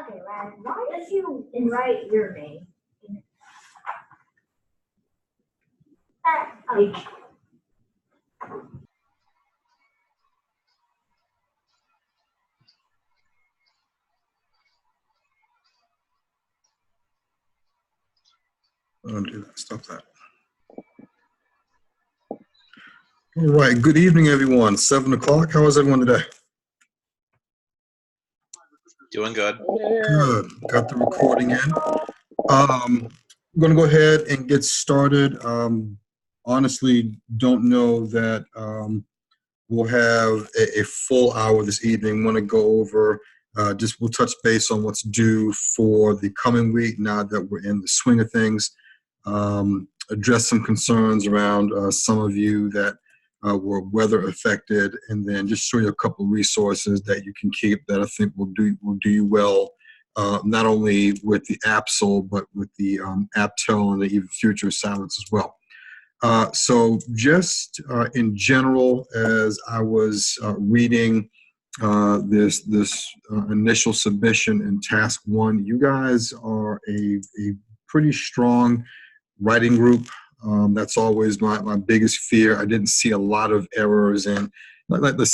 Okay, Ryan, why did you write your name? Like, Don't do that. Stop that. All right. Good evening, everyone. 7 o'clock. How is everyone today? Doing good. Good. Got the recording in. I'm going to go ahead and get started. Honestly, don't know that we'll have a full hour this evening. Want to go over we'll touch base on what's due for the coming week now that we're in the swing of things. Address some concerns around some of you that were weather affected, and then just show you a couple of resources that you can keep that I think will do you well, not only with the APSL but with the APTEL and the even future assignments as well. So just in general, as I was reading this initial submission in task 1, you guys are a pretty strong writing group. That's always my biggest fear. I didn't see a lot of errors in like the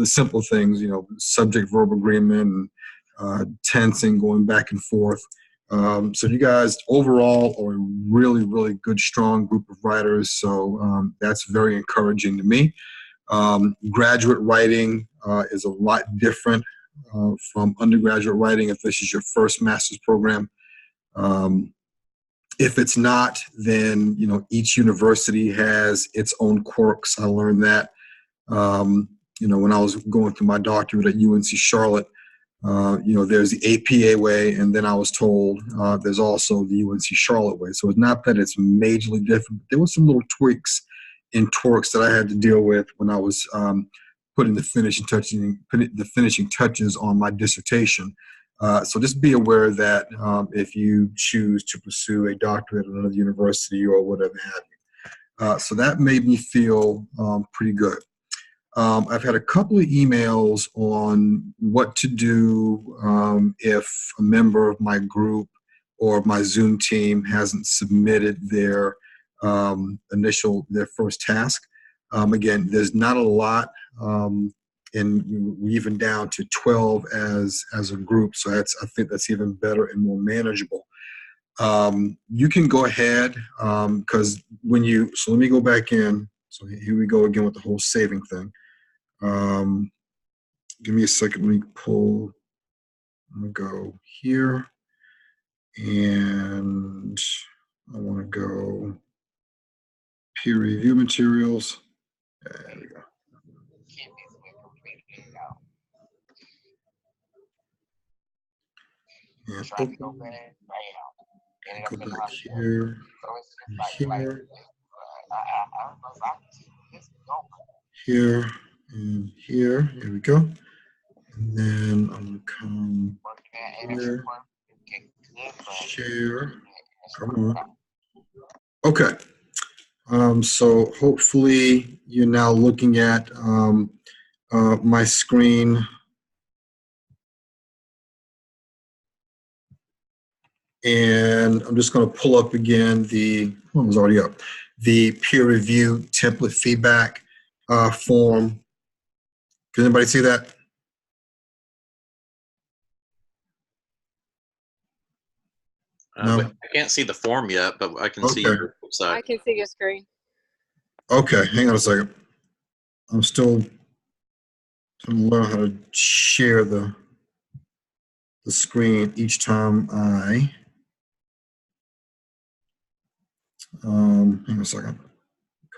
simple things, subject verb agreement and tensing, going back and forth. So you guys overall are a really, really good, strong group of writers. So that's very encouraging to me. Graduate writing is a lot different from undergraduate writing if this is your first master's program. If it's not, then each university has its own quirks. I learned that when I was going through my doctorate at UNC Charlotte. There's the APA way, and then I was told there's also the UNC Charlotte way. So it's not that it's majorly different. But there were some little tweaks and twerks that I had to deal with when I was putting the finishing touches on my dissertation. So just be aware that if you choose to pursue a doctorate at another university or whatever have you. So that made me feel pretty good. I've had a couple of emails on what to do if a member of my group or my Zoom team hasn't submitted their first task. Again, there's not a lot, and we're even down to 12 as a group, so I think that's even better and more manageable. You can go ahead because so let me go back in. So here we go again with the whole saving thing. Give me a second. Let me pull. I'm gonna go here, and I want to go peer review materials. There we go. And open. Go back here, here, and here. Here we go. And then I'm gonna come here, share. Come on. Okay. So hopefully you're now looking at my screen. And I'm just going to pull up again it was already up, the peer review template feedback form. Can anybody see that? No? I can't see the form yet, but I can see your website. I can see your screen. Okay, hang on a second. I'm still trying to learn how to share the screen each time I hang on a second.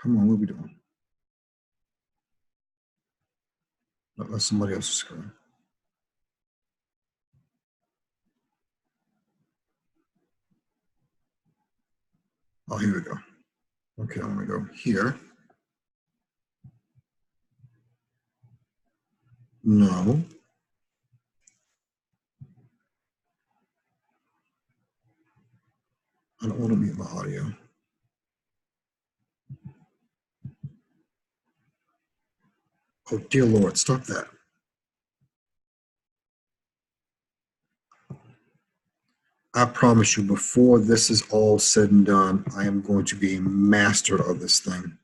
Come on, what are we doing? That's somebody else's screen. Oh, here we go. Okay, I'm gonna go here. No. I don't want to mute my audio. Oh, dear Lord, stop that. I promise you, before this is all said and done, I am going to be a master of this thing.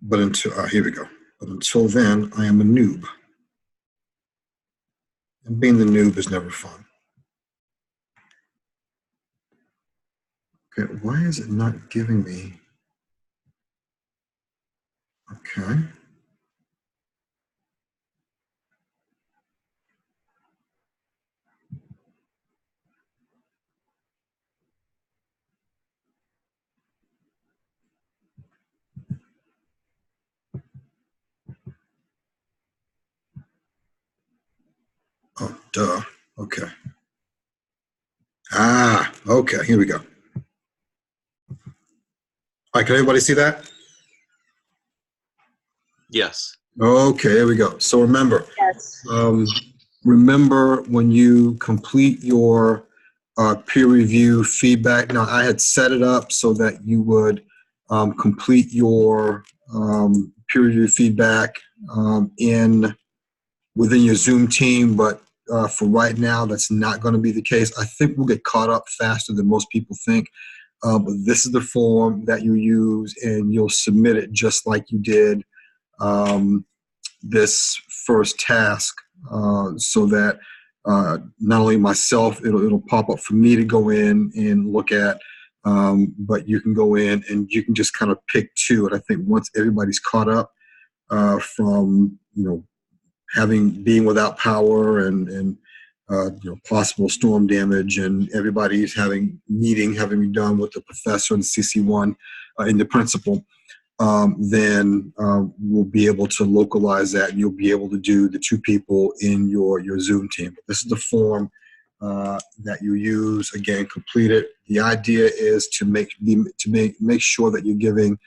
But until, here we go. But until then, I am a noob. And being the noob is never fun. Okay, why is it not giving me? Okay. Oh, duh. Okay. Ah, okay. Here we go. All right, can everybody see that? Yes. Okay, there we go. So remember, Yes. remember when you complete your peer review feedback. Now, I had set it up so that you would complete your peer review feedback within your Zoom team, but for right now, that's not going to be the case. I think we'll get caught up faster than most people think. But this is the form that you use, and you'll submit it just like you did this first task, so that not only myself, it'll pop up for me to go in and look at, but you can go in and you can just kind of pick two. And I think once everybody's caught up from being without power and possible storm damage, and everybody's having been done with the professor and CC1 and the principal, then we'll be able to localize that, and you'll be able to do the two people in your Zoom team. This is the form that you use. Again, complete it. The idea is to make sure that you're giving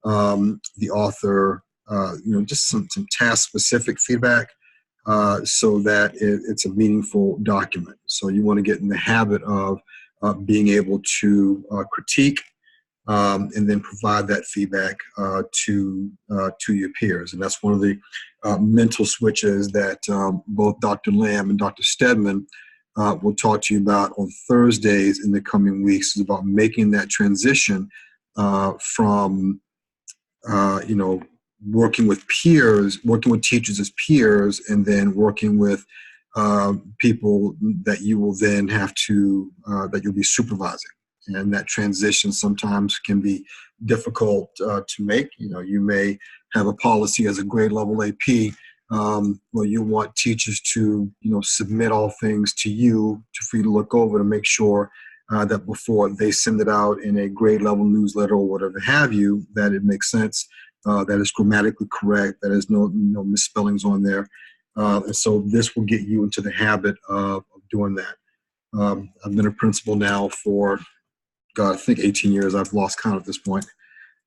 the author just some task specific feedback, so that it's a meaningful document. So you want to get in the habit of being able to critique and then provide that feedback to your peers. And that's one of the mental switches that both Dr. Lamb and Dr. Stedman will talk to you about on Thursdays in the coming weeks, is about making that transition from working with peers, working with teachers as peers, and then working with people that you will then have to, that you'll be supervising. And that transition sometimes can be difficult to make. You may have a policy as a grade level AP where you want teachers to, submit all things to you for you to look over to make sure that before they send it out in a grade level newsletter or whatever have you, that it makes sense, that it's grammatically correct, that there's no misspellings on there. And so this will get you into the habit of doing that. I've been a principal now for, I think 18 years. I've lost count at this point.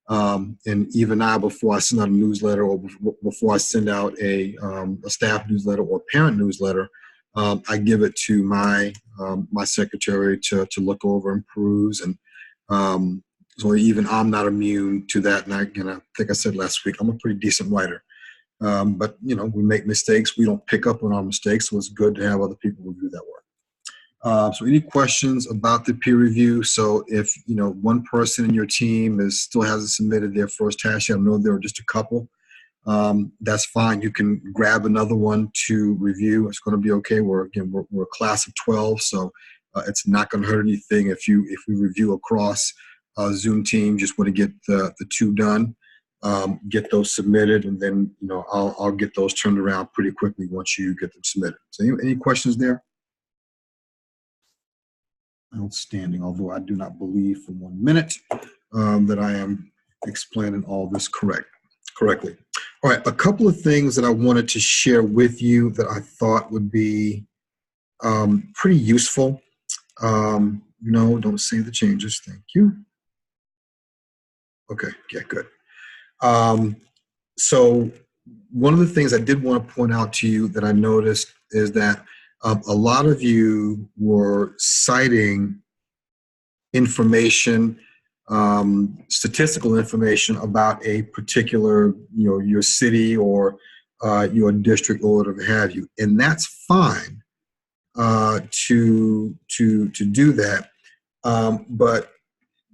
And even now, before I send out a newsletter or before I send out a staff newsletter or parent newsletter, I give it to my secretary to look over and peruse. And so even I'm not immune to that. And I think I said last week, I'm a pretty decent writer. But, we make mistakes. We don't pick up on our mistakes. So it's good to have other people review that work. So any questions about the peer review? So if, one person in your team still hasn't submitted their first task yet, I know there are just a couple, that's fine. You can grab another one to review. It's going to be okay. We're a class of 12, so it's not going to hurt anything if we review across Zoom team. Just want to get the two done, get those submitted, and then, I'll get those turned around pretty quickly once you get them submitted. So any questions there? Outstanding, although I do not believe for 1 minute that I am explaining all this correctly. All right, a couple of things that I wanted to share with you that I thought would be pretty useful. No, don't save the changes. Thank you. Okay, yeah, good. So one of the things I did want to point out to you that I noticed is that a lot of you were citing information, statistical information about a particular, your city or your district or whatever have you. And that's fine. to do that. But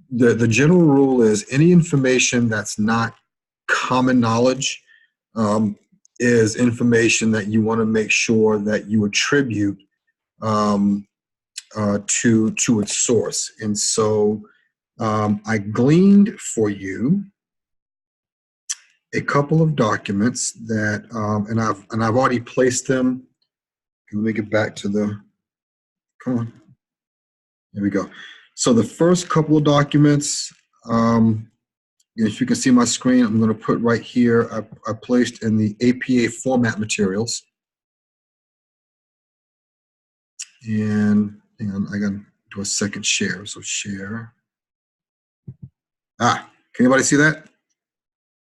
the general rule is any information that's not common knowledge is information that you want to make sure that you attribute um, to its source. And so I gleaned for you a couple of documents that, and I've already placed them. Let me get back to come on. There we go. So the first couple of documents, if you can see my screen, I'm going to put right here, I placed in the APA format materials. And hang on, I got to do a second share. So share. Can anybody see that?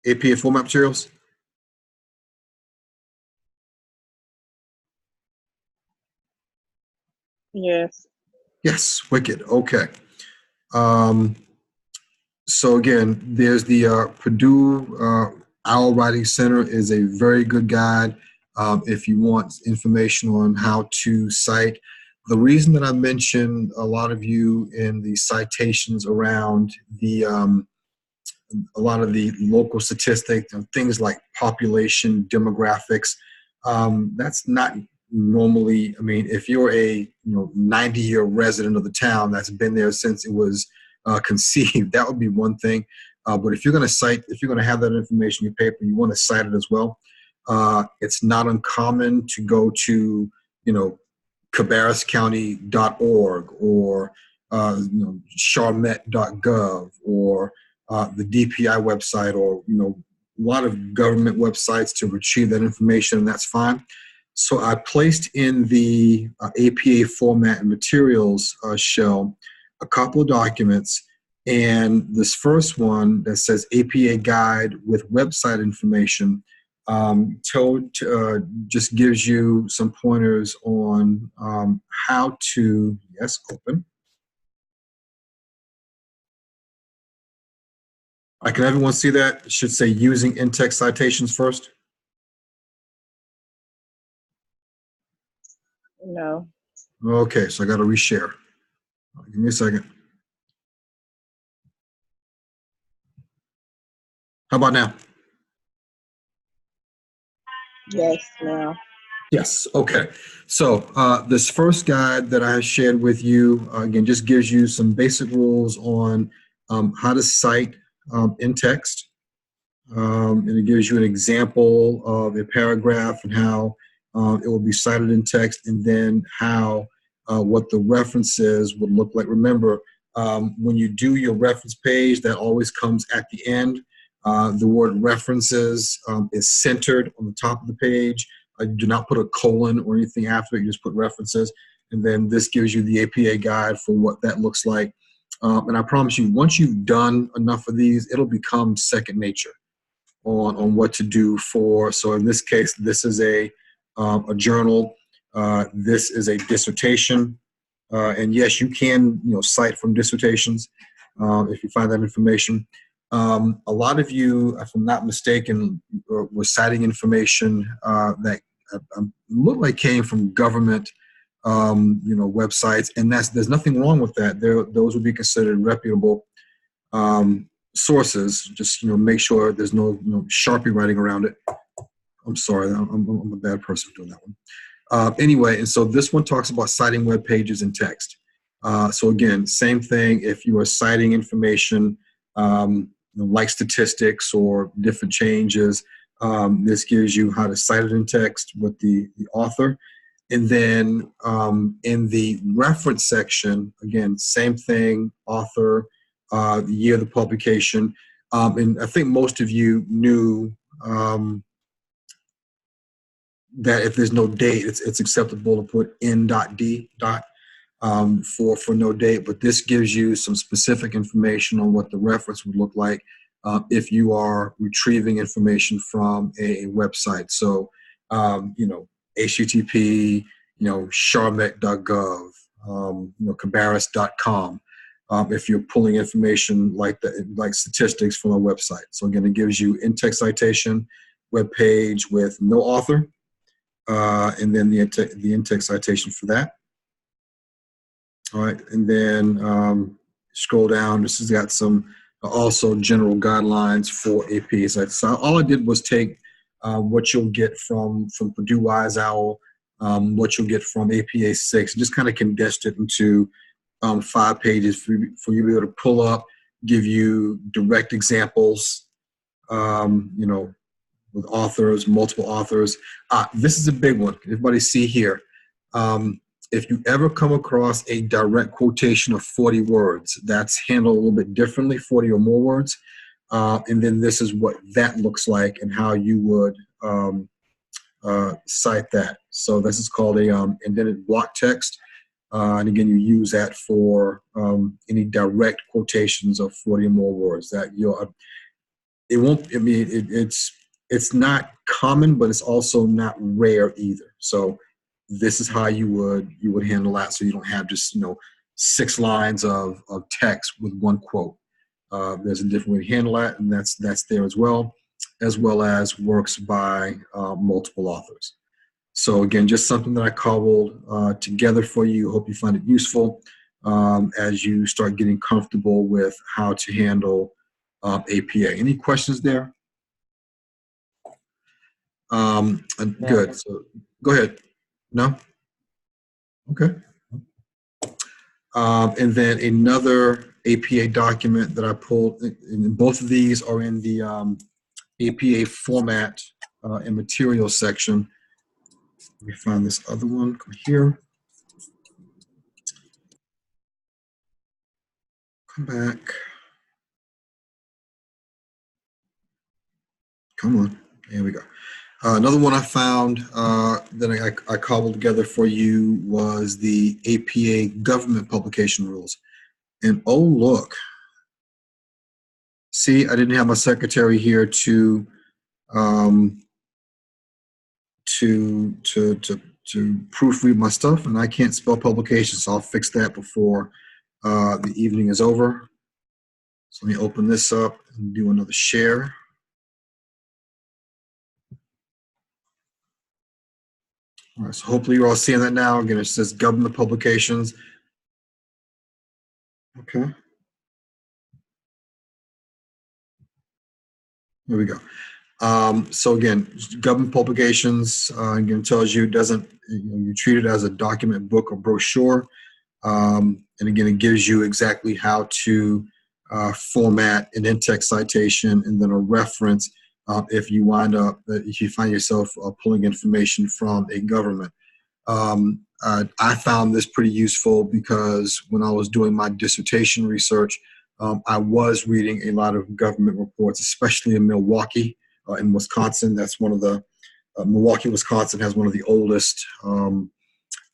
APA format materials? Yes. Yes, wicked. Okay. So again, there's the Purdue Owl Writing Center is a very good guide if you want information on how to cite. The reason that I mentioned a lot of you in the citations around the a lot of the local statistics and things like population, demographics, that's not normally, I mean, if you're a 90-year resident of the town that's been there since it was conceived, that would be one thing. But if you're going to cite, if you're going to have that information in your paper, you want to cite it as well. It's not uncommon to go to, cabarruscounty.org or charmet.gov or the DPI website, or a lot of government websites to retrieve that information, and that's fine. So I placed in the APA format and materials shell a couple of documents, and this first one that says APA guide with website information just gives you some pointers on how to, yes, open. Can everyone see that? It should say using in-text citations first. No. Okay, so I got to reshare. Give me a second. How about now? Yes, now. Yes, okay. So this first guide that I have shared with you, again, just gives you some basic rules on how to cite in text. And it gives you an example of a paragraph and how it will be cited in text, and then how what the references would look like. Remember, when you do your reference page, that always comes at the end. The word references is centered on the top of the page. You do not put a colon or anything after it, you just put references. And then this gives you the APA guide for what that looks like. And I promise you, once you've done enough of these, it'll become second nature on what to do for. So in this case, this is a journal. This is a dissertation. And yes, you can cite from dissertations if you find that information. A lot of you, if I'm not mistaken, were citing information that looked like came from government websites, and there's nothing wrong with that. Those would be considered reputable sources. Just make sure there's no Sharpie writing around it. I'm sorry, I'm a bad person for doing that one. Anyway, and so this one talks about citing web pages in text. So again, same thing. If you are citing information like statistics or different changes, this gives you how to cite it in text with the author. And then in the reference section, again, same thing, author, the year of the publication. And I think most of you knew that if there's no date, it's acceptable to put n.d. For no date, but this gives you some specific information on what the reference would look like if you are retrieving information from a website. So, HTTP, charmet.gov, cabarrus.com. If you're pulling information like statistics from a website. So again, it gives you in-text citation, web page with no author, and then the in-text citation for that. All right, and then scroll down. This has got some also general guidelines for APA. So all I did was take what you'll get from Purdue Wise Owl, what you'll get from APA 6, and just kind of condensed it into 5 pages for you to be able to pull up, give you direct examples, with authors, multiple authors. This is a big one. Everybody see here. If you ever come across a direct quotation of 40 words, that's handled a little bit differently, 40 or more words. And then this is what that looks like and how you would cite that. So this is called a indented block text. And again, you use that for any direct quotations of 40 or more words. That it won't. I mean, it's not common, but it's also not rare either. So this is how you would handle that. So you don't have just 6 lines of text with one quote. There's a different way to handle that, and that's there as well as works by multiple authors. So again, just something that I cobbled together for you. Hope you find it useful as you start getting comfortable with how to handle APA. Any questions there? Good. So go ahead. No? Okay. And then another APA document that I pulled, and both of these are in the APA format and materials section. Let me find this other one. Come here. Come back. Come on. Here we go. Another one I found that I cobbled together for you was the APA government publication rules. And oh, look. See, I didn't have my secretary here to proofread my stuff, and I can't spell publication, so I'll fix that before the evening is over. So let me open this up and do another share. All right, so hopefully you're all seeing that now. Again, it says government publications. Okay. There we go. So again, government publications, again, tells you, you treat it as a document, book, or brochure. And again, it gives you exactly how to format an in-text citation and then a reference if you find yourself pulling information from a government. I found this pretty useful because when I was doing my dissertation research, I was reading a lot of government reports, especially in Milwaukee, in Wisconsin. That's one of the Milwaukee, Wisconsin has one of the oldest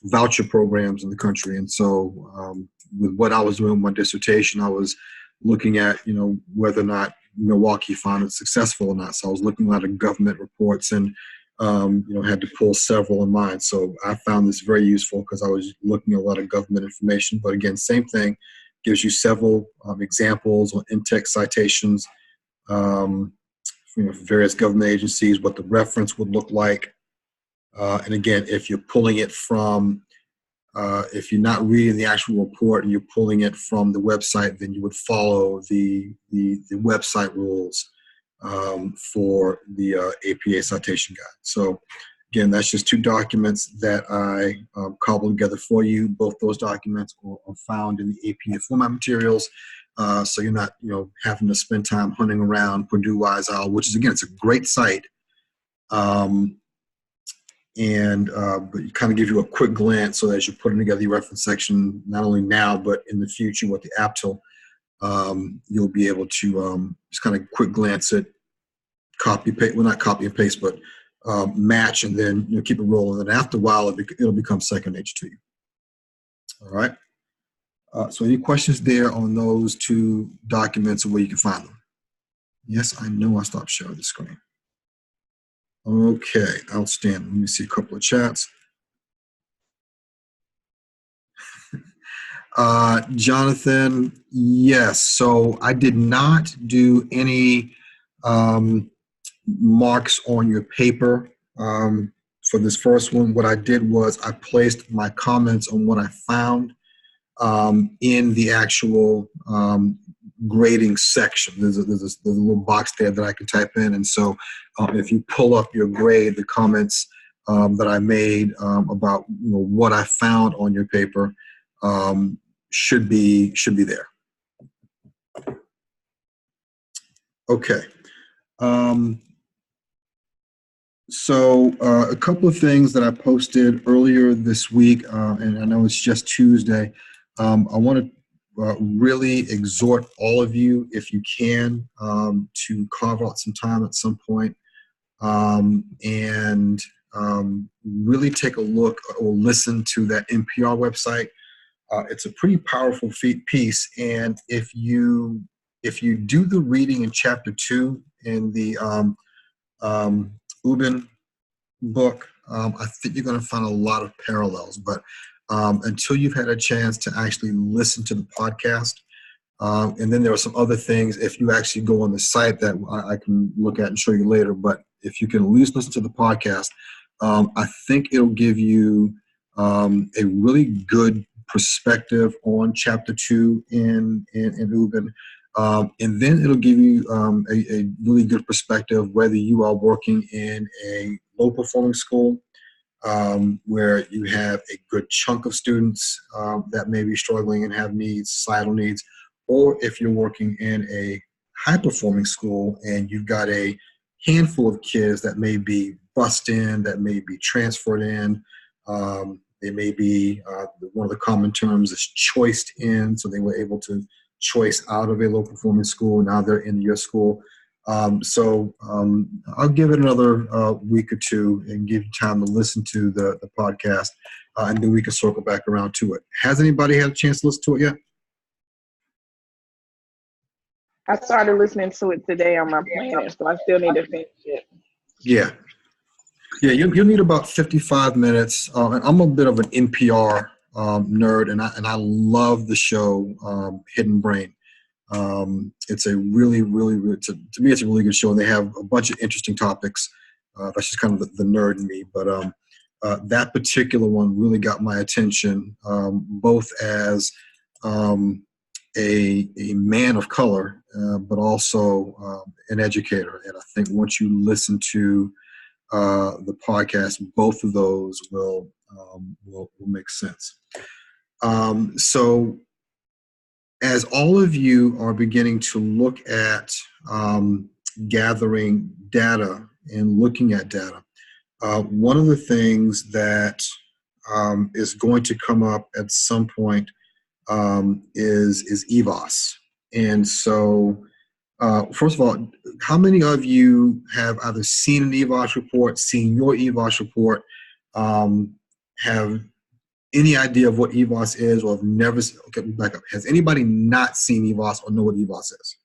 voucher programs in the country. And so with what I was doing with my dissertation, I was looking at, whether or not Milwaukee found it successful or not. So I was looking at government reports and, had to pull several in mind. So I found this very useful because I was looking at a lot of government information. But again, same thing, gives you several examples or in-text citations, various government agencies, what the reference would look like. And again, if you're pulling it from, if you're not reading the actual report and you're pulling it from the website, then you would follow the website rules for the APA citation guide. So again, that's just 2 documents that I cobbled together for you. Both those documents are found in the APA format materials. So you're not, having to spend time hunting around Purdue Wise Owl, which is, again, it's a great site. But it kind of gives you a quick glance so that as you're putting together your reference section, not only now, but in the future with the APTIL, you'll be able to just kind of quick glance at copy, paste, well, not copy and paste, but match, and then keep it rolling. And after a while, it'll become second nature to you. All right. So any questions there on those 2 documents and where you can find them? Yes, I know I stopped sharing the screen. Okay, outstanding. Let me see a couple of chats. Jonathan, yes. So I did not do any marks on your paper for this first one, what I did was I placed my comments on what I found in the actual grading section. There's a little box there that I can type in. And so if you pull up your grade, the comments that I made about what I found on your paper should be there. Okay. So a couple of things that I posted earlier this week, and I know it's just Tuesday. I want to really exhort all of you, if you can, to carve out some time at some point and really take a look or listen to that NPR website. It's a pretty powerful piece, and if you do the reading in chapter 2 in the Ubin book, I think you're going to find a lot of parallels. But until you've had a chance to actually listen to the podcast, and then there are some other things, if you actually go on the site that I can look at and show you later, but if you can at least listen to the podcast, I think it'll give you a really good perspective on chapter 2 in Ubin. And then it'll give you a really good perspective whether you are working in a low-performing school where you have a good chunk of students that may be struggling and have needs, societal needs, or if you're working in a high-performing school and you've got a handful of kids that may be bussed in, that may be transferred in. They may be, one of the common terms is choiced in, so they were able to choice out of a low-performing school. Now they're in your school. So I'll give it another week or two and give you time to listen to the podcast, and then we can circle back around to it. Has anybody had a chance to listen to it yet? I started listening to it today on my planner, so I still need to finish it. Yeah. Yeah, you'll need about 55 minutes. And I'm a bit of an NPR nerd, and I love the show Hidden Brain. It's a really, to me, it's a really good show, and they have a bunch of interesting topics. That's just kind of the nerd in me. But that particular one really got my attention, both as a man of color, but also an educator. And I think once you listen to the podcast, both of those will make sense. So as all of you are beginning to look at gathering data and looking at data, one of the things that is going to come up at some point is EVOS. And so first of all, how many of you have either seen an EVOS report, seen your EVOS report, have any idea of what EVOS is, or have never, okay, back up. Has anybody not seen EVOS or know what EVOS is?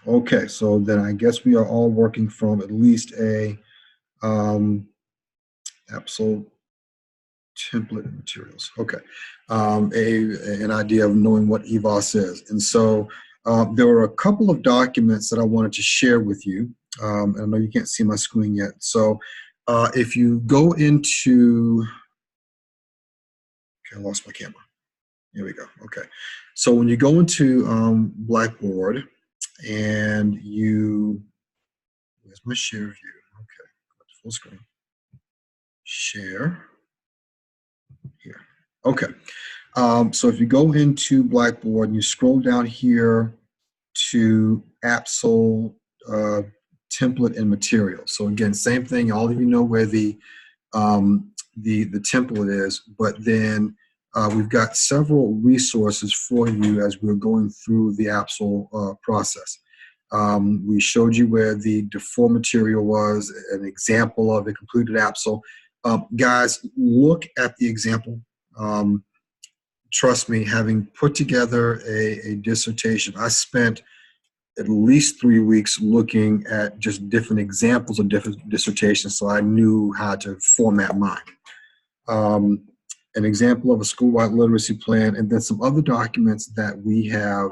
Okay, so then I guess we are all working from at least a Absol template materials. Okay, an idea of knowing what EVOS is. And so there were a couple of documents that I wanted to share with you. And I know you can't see my screen yet. So if you go into, okay, I lost my camera. Here we go. Okay. So when you go into Blackboard and where's my share view? Okay, full screen. Share. Here. Okay. So if you go into Blackboard and you scroll down here to Absol template and material. So again, same thing. All of you know where the template is, but then we've got several resources for you as we're going through the Absol process. We showed you where the default material was, an example of a completed Absol. Guys, look at the example. Trust me, having put together a dissertation, I spent at least 3 weeks looking at just different examples of different dissertations, so I knew how to format mine. An example of a school-wide literacy plan, and then some other documents that we have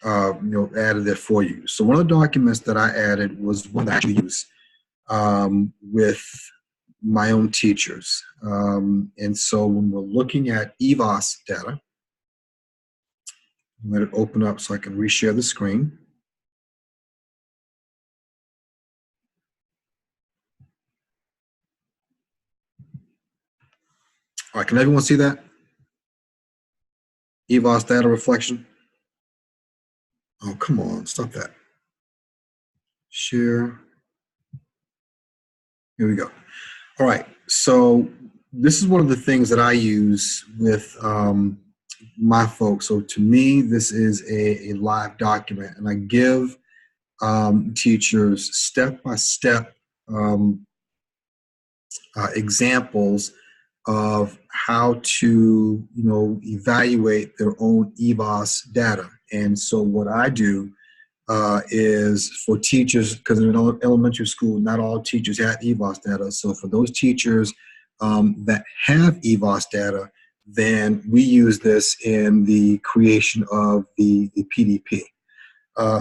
added there for you. So one of the documents that I added was one that I actually use with my own teachers. And so when we're looking at EVOS data, let it open up so I can reshare the screen. All right, can everyone see that? EVOS data reflection. Oh, come on, stop that. Share. Here we go. All right, so this is one of the things that I use with my folks. So to me, this is a live document, and I give teachers step-by-step examples of how to, evaluate their own EVOS data. And so what I do is for teachers, because in elementary school, not all teachers have EVOS data. So for those teachers that have EVOS data, then we use this in the creation of the PDP.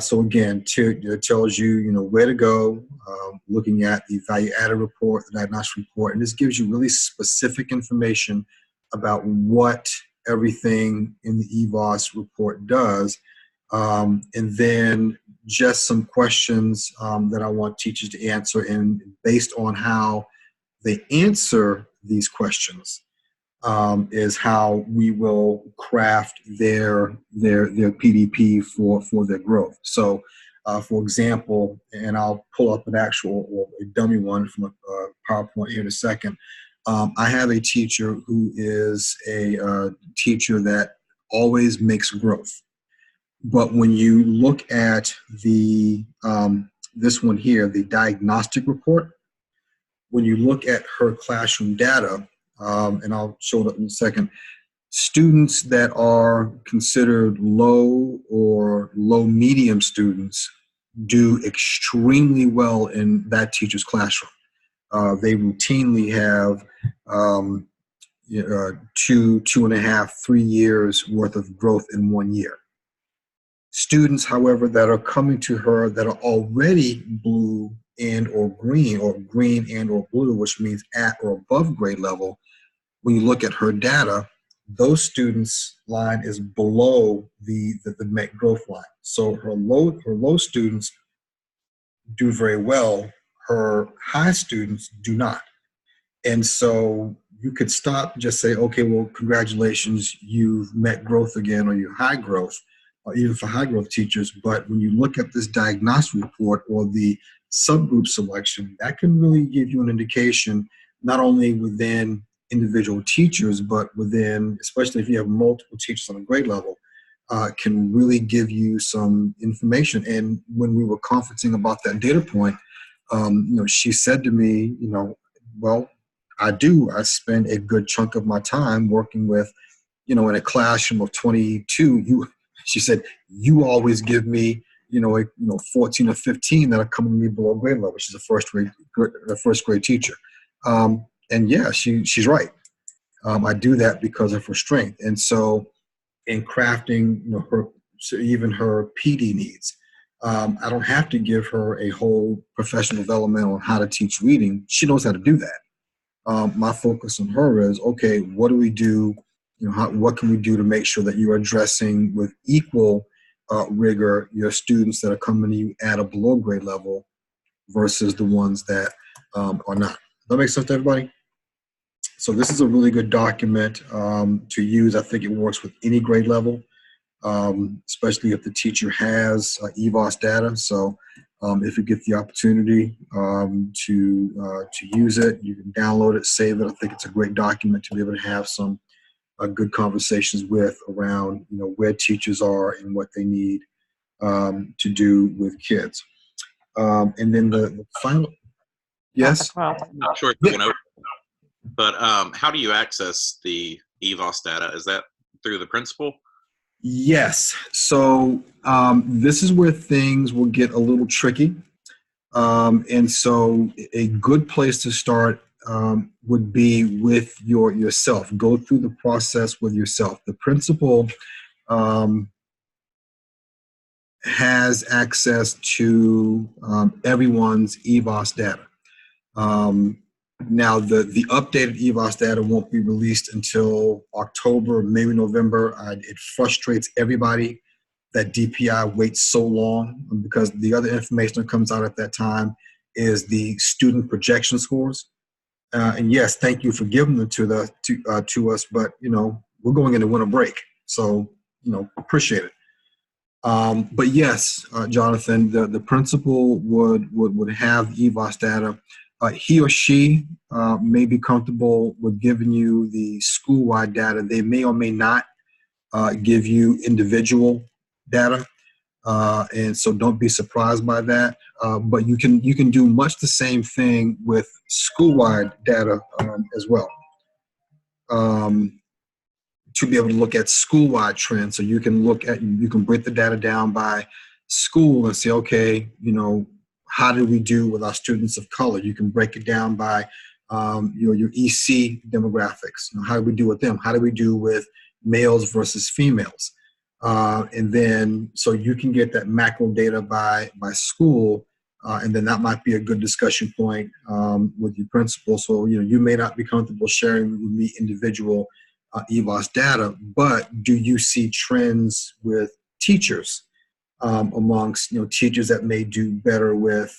So again, it tells you, where to go, looking at the value added report, the diagnostic report, and this gives you really specific information about what everything in the EVOS report does. And then just some questions that I want teachers to answer, and based on how they answer these questions is how we will craft their PDP for their growth. So, for example, and I'll pull up an actual or a dummy one from a PowerPoint here in a second. I have a teacher who is a teacher that always makes growth. But when you look at the this one here, the diagnostic report, when you look at her classroom data, and I'll show it in a second, students that are considered low or low-medium students do extremely well in that teacher's classroom. They routinely have 2.5, 3 years worth of growth in 1 year. Students, however, that are coming to her that are already blue and or green and or blue, which means at or above grade level, when you look at her data, those students' line is below the MET growth line. So her low students do very well. Her high students do not. And so you could stop and just say, okay, well, congratulations, you've met growth again, or you're high growth, or even for high growth teachers. But when you look at this diagnostic report or the subgroup selection, that can really give you an indication, not only within individual teachers, but within, especially if you have multiple teachers on a grade level, can really give you some information. And when we were conferencing about that data point, she said to me, well, I spend a good chunk of my time working with, in a classroom of 22, she said, you always give me, 14 or 15 that are coming to me below grade level. She's a first grade teacher. And yeah, she's right. I do that because of her strength. And so in crafting, even her PD needs, I don't have to give her a whole professional development on how to teach reading. She knows how to do that. My focus on her is, okay, what do we do? What can we do to make sure that you're addressing with equal rigor your students that are coming to you at a below grade level versus the ones that are not. Does that make sense to everybody? So this is a really good document to use. I think it works with any grade level, especially if the teacher has EVOS data. So if you get the opportunity to use it, you can download it, save it. I think it's a great document to be able to have some good conversations with around where teachers are and what they need to do with kids. And then the final, yes? I'm not sure if you know, but how do you access the EVOS data? Is that through the principal? Yes. So this is where things will get a little tricky. And so a good place to start would be with yourself. Go through the process with yourself. The principal has access to everyone's EVOS data. Now, the updated EVOS data won't be released until October, maybe November. It frustrates everybody that DPI waits so long, because the other information that comes out at that time is the student projection scores. And yes, thank you for giving them to us, but we're going into winter break, so appreciate it. But yes, Jonathan, the principal would have EVOS data. He or she may be comfortable with giving you the school-wide data. They may or may not give you individual data, and so don't be surprised by that. But you can do much the same thing with school-wide data as well. To be able to look at school-wide trends, so you can break the data down by school and say, okay, how did we do with our students of color? You can break it down by your EC demographics. How do we do with them? How do we do with males versus females? And then so you can get that macro data by school, and then that might be a good discussion point with your principal. So you may not be comfortable sharing with me individual EVOS data, but do you see trends with teachers amongst teachers that may do better with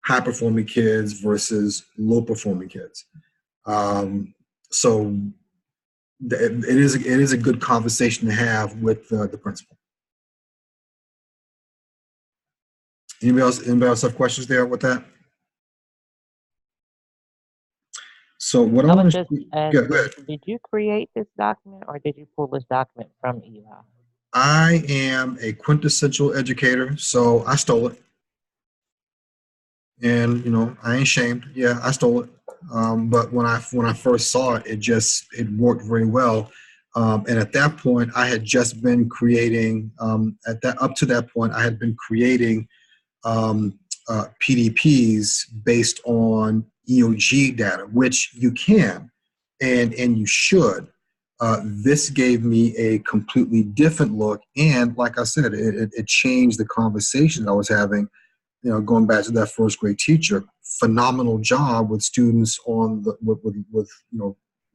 high performing kids versus low performing kids? So it is a good conversation to have with the principal. Anybody else have questions there with that? So what I I want was to just go ahead. asking, did you create this document or did you pull this document from Eli? I am a quintessential educator, so I stole it. And I ain't ashamed. Yeah, I stole it. But when I first saw it, it worked very well. And at that point, I had just been creating. Up to that point, I had been creating PDPs based on EOG data, which you can, and you should. This gave me a completely different look, and like I said, it changed the conversation I was having. Going back to that first grade teacher, phenomenal job with students with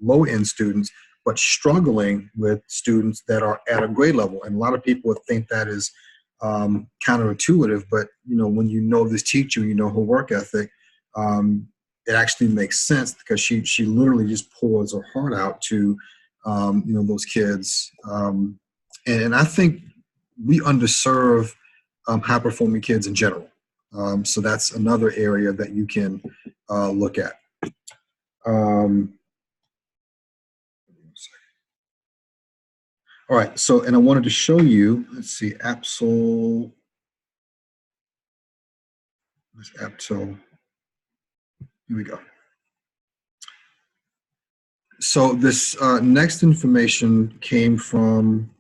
low end students, but struggling with students that are at a grade level. And a lot of people would think that is counterintuitive, but when this teacher, her work ethic, it actually makes sense, because she literally just pours her heart out to those kids. And I think we underserve high performing kids in general. So that's another area that you can look at. All right, so, and I wanted to show you, let's see, Aptil. Here we go. So this next information came from,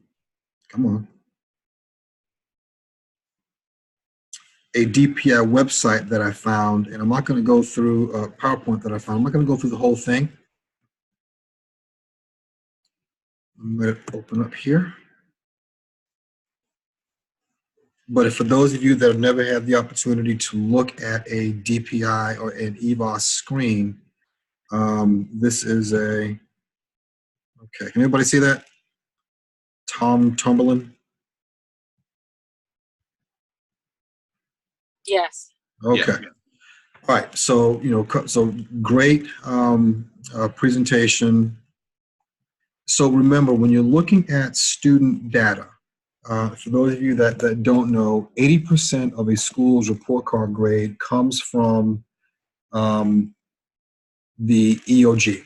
come on, a DPI website that I found, and I'm not going to go through a PowerPoint that I found. I'm not going to go through the whole thing. I'm going to open up here. But for those of you that have never had the opportunity to look at a DPI or an EVOS screen, this is okay, can anybody see that? Tom Tumberlin? Yes. Okay. Yeah. All right. So, so great presentation. So remember, when you're looking at student data, for those of you that don't know, 80% of a school's report card grade comes from the EOG.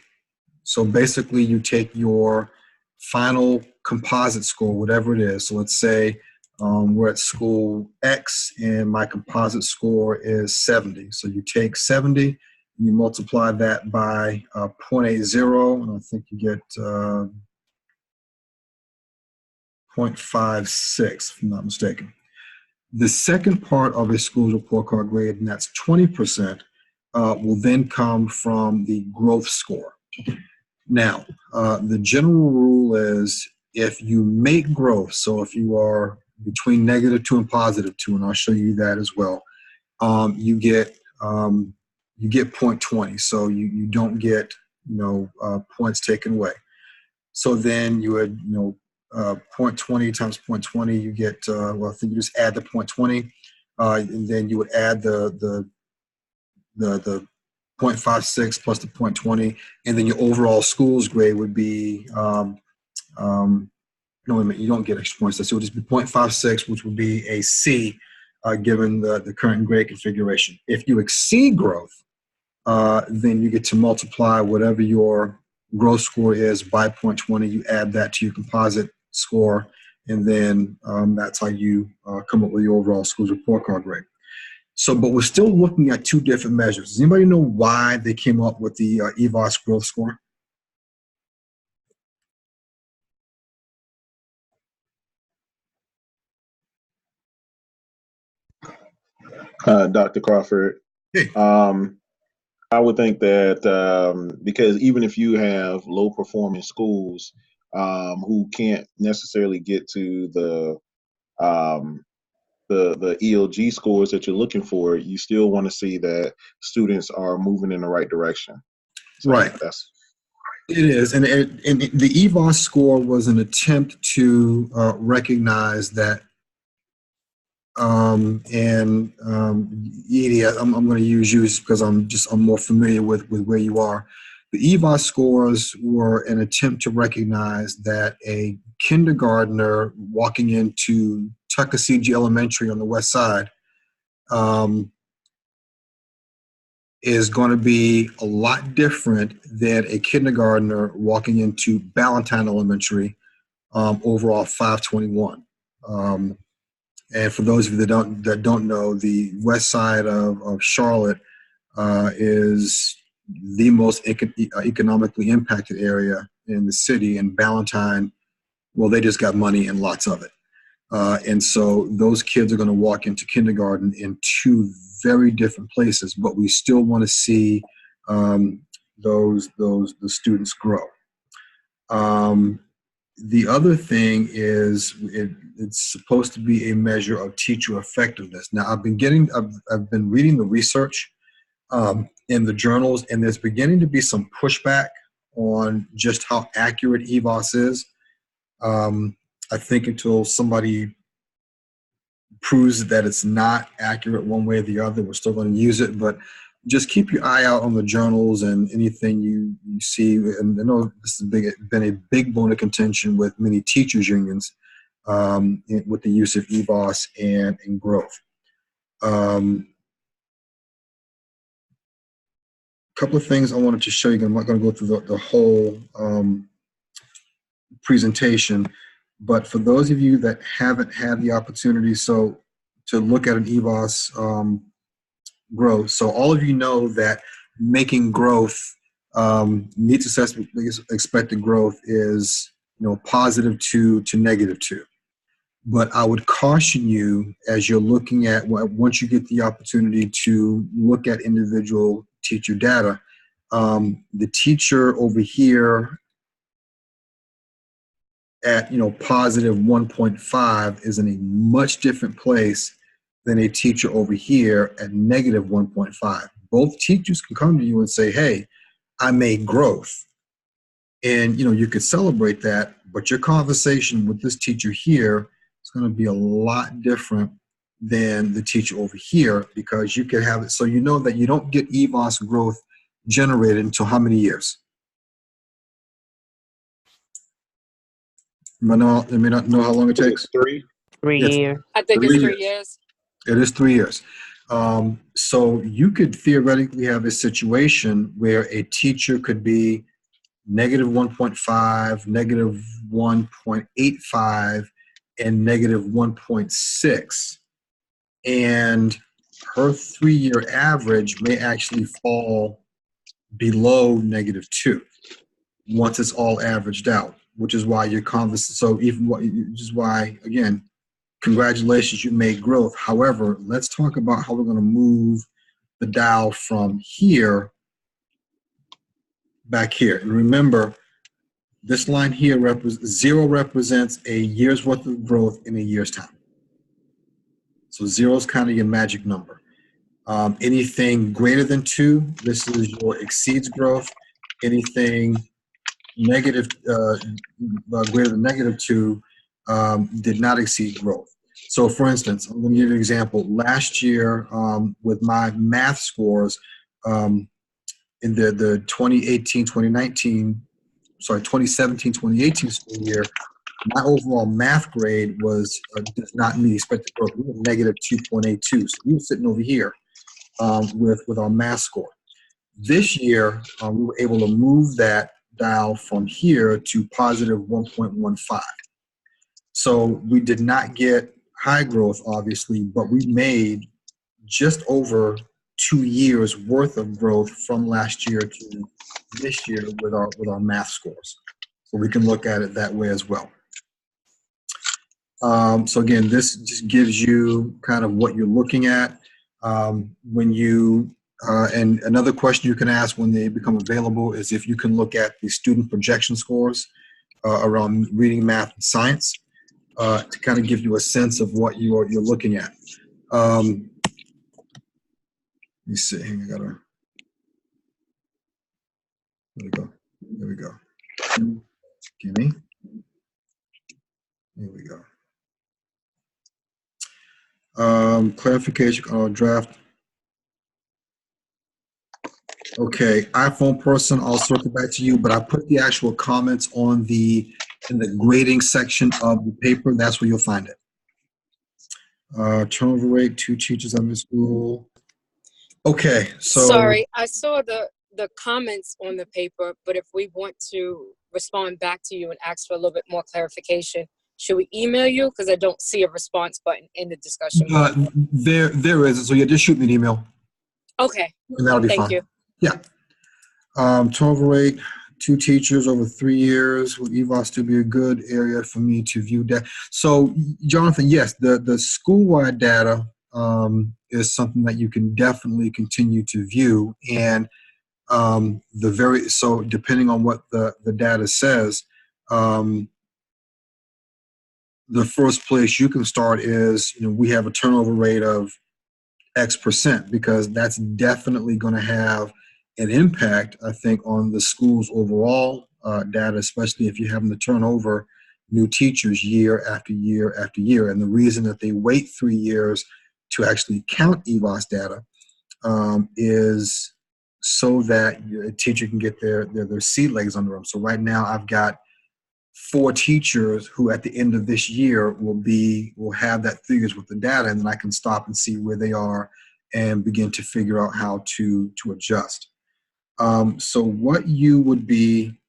So basically, you take your final composite score, whatever it is. So let's say we're at school X and my composite score is 70. So you take 70 and you multiply that by 0.80, and I think you get 0.56, if I'm not mistaken. The second part of a school's report card grade, and that's 20%, will then come from the growth score. Now, the general rule is if you make growth, so if you are between -2 and +2, and I'll show you that as well. You get 0.20, so you don't get points taken away. So then you would 0.20 times 0.20, you get I think you just add the 0.20, and then you would add the 0.56 plus the 0.20, and then your overall school's grade would be no, wait a minute, you don't get extra points. So it would just be 0.56, which would be a C, given the current grade configuration. If you exceed growth, then you get to multiply whatever your growth score is by 0.20. You add that to your composite score, and then that's how you come up with your overall school's report card grade. So, but we're still looking at two different measures. Does anybody know why they came up with the EVOS growth score? Dr. Crawford. Hey. I would think that because even if you have low performing schools who can't necessarily get to the ELG scores that you're looking for, you still want to see that students are moving in the right direction. So Right. It is, and the EVOS score was an attempt to recognize that. Edie, I'm going to use you because I'm more familiar with where you are. The EVOS scores were an attempt to recognize that a kindergartner walking into Tuckasegee Elementary on the west side is going to be a lot different than a kindergartner walking into Ballantyne Elementary over off 521. And for those of you that don't know, the west side of Charlotte is the most economically impacted area in the city. And Ballantyne, well, they just got money and lots of it. And so those kids are going to walk into kindergarten in two very different places, but we still want to see the students grow. The other thing is it's supposed to be a measure of teacher effectiveness. Now, I've been reading the research in the journals, and there's beginning to be some pushback on just how accurate EVOS is. I think until somebody proves that it's not accurate one way or the other, we're still going to use it, but just keep your eye out on the journals and anything you see. And I know this has been a big bone of contention with many teachers' unions with the use of EVOS and growth. Couple of things I wanted to show you. I'm not going to go through the whole presentation, but for those of you that haven't had the opportunity to look at an EVOS growth. So all of you know that making growth, needs assessment expected growth is +2 to -2. But I would caution you as you're looking at, once you get the opportunity to look at individual teacher data, the teacher over here at +1.5 is in a much different place than a teacher over here at -1.5. Both teachers can come to you and say, hey, I made growth. And you could celebrate that, but your conversation with this teacher here is going to be a lot different than the teacher over here, because you can have it. So that you don't get EVOS growth generated until how many years? Let me not know how long it takes. 3 3 years. I think it's 3 years. It is 3 years. So you could theoretically have a situation where a teacher could be -1.5, -1.85, and -1.6. And her 3-year average may actually fall below -2 once it's all averaged out, which is why again, congratulations, you made growth. However, let's talk about how we're going to move the dial from here back here. And remember, this line here, 0 represents a year's worth of growth in a year's time. So 0 is kind of your magic number. Anything greater than 2, this is your exceeds growth. Anything negative, greater than -2, did not exceed growth. So for instance, I'm going to give you an example. Last year, with my math scores, in the 2017-2018 school year, my overall math grade was does not meet expected growth. We were -2.82, so we were sitting over here with our math score. This year, we were able to move that dial from here to positive 1.15. So we did not get high growth, obviously, but we made just over 2 years worth of growth from last year to this year with our math scores. So we can look at it that way as well. So again, this just gives you kind of what you're looking at. When you, and another question you can ask when they become available is if you can look at the student projection scores around reading, math, and science to kind of give you a sense of what you're looking at. Let me see. I gotta. There we go. There we go. Gimme. Here we go. Clarification on draft. Okay, iPhone person, I'll circle back to you, but I put the actual comments in the grading section of the paper. That's where you'll find it. Turnover rate, 2 teachers in the school. Okay, so. Sorry, I saw the comments on the paper, but if we want to respond back to you and ask for a little bit more clarification, should we email you? Because I don't see a response button in the discussion. There is, so you just shoot me an email. Okay, And that'll be fine. thank you. Yeah. Turnover rate, 2 teachers over 3 years. Would EVOS to be a good area for me to view that? So, Jonathan, yes, the school-wide data is something that you can definitely continue to view. And so depending on what the data says, the first place you can start is, we have a turnover rate of X%, because that's definitely going to have an impact, I think, on the school's overall data, especially if you're having to turn over new teachers year after year after year. And the reason that they wait 3 years to actually count EVOS data is so that a teacher can get their sea legs under them. So right now I've got 4 teachers who at the end of this year will have that 3 years with the data, and then I can stop and see where they are and begin to figure out how to adjust. So what you would be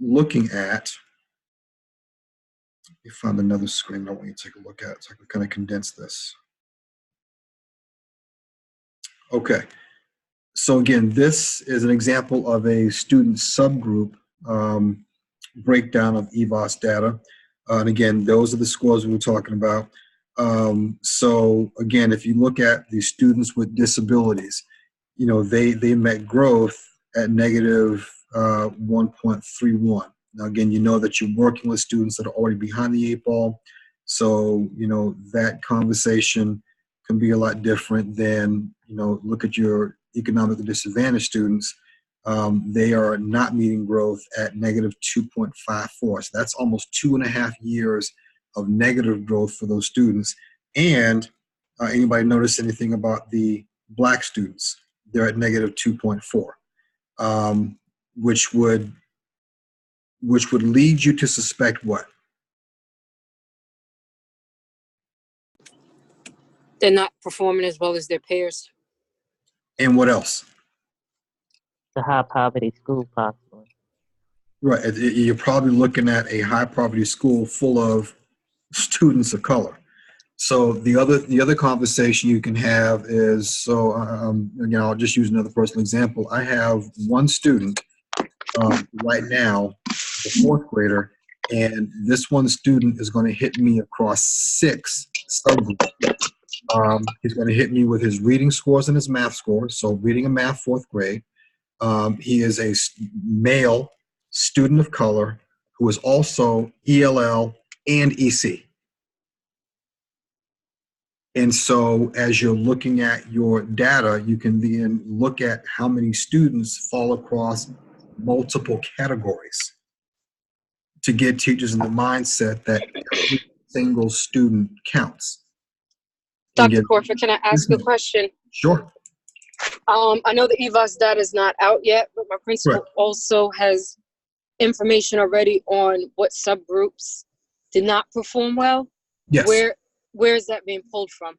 looking at, let me find another screen I want you to take a look at so I can kind of condense this. Okay, so again, this is an example of a student subgroup breakdown of EVOS data. And again, those are the scores we were talking about. So again, if you look at the students with disabilities, they met growth at negative 1.31. Now again, that you're working with students that are already behind the 8 ball. So, that conversation can be a lot different than, look at your economically disadvantaged students. They are not meeting growth at negative 2.54. So that's almost 2.5 years of negative growth for those students. And anybody notice anything about the Black students? They're at negative 2.4, which would lead you to suspect what? They're not performing as well as their peers. And what else? The high poverty school possibly. Right, you're probably looking at a high poverty school full of students of color. So the other conversation you can have is, again, I'll just use another personal example. I have one student right now, the 4th grader, and this one student is going to hit me across 6 subgroups. He's going to hit me with his reading scores and his math scores. So reading and math, 4th grade. He is a male student of color who is also ELL and EC. And so as you're looking at your data, you can then look at how many students fall across multiple categories to get teachers in the mindset that every single student counts. And Dr. get- Corford, can I ask a question? Sure. I know the EVOS data is not out yet, but my principal Correct. also has information already on what subgroups did not perform well. Yes. Where is that being pulled from?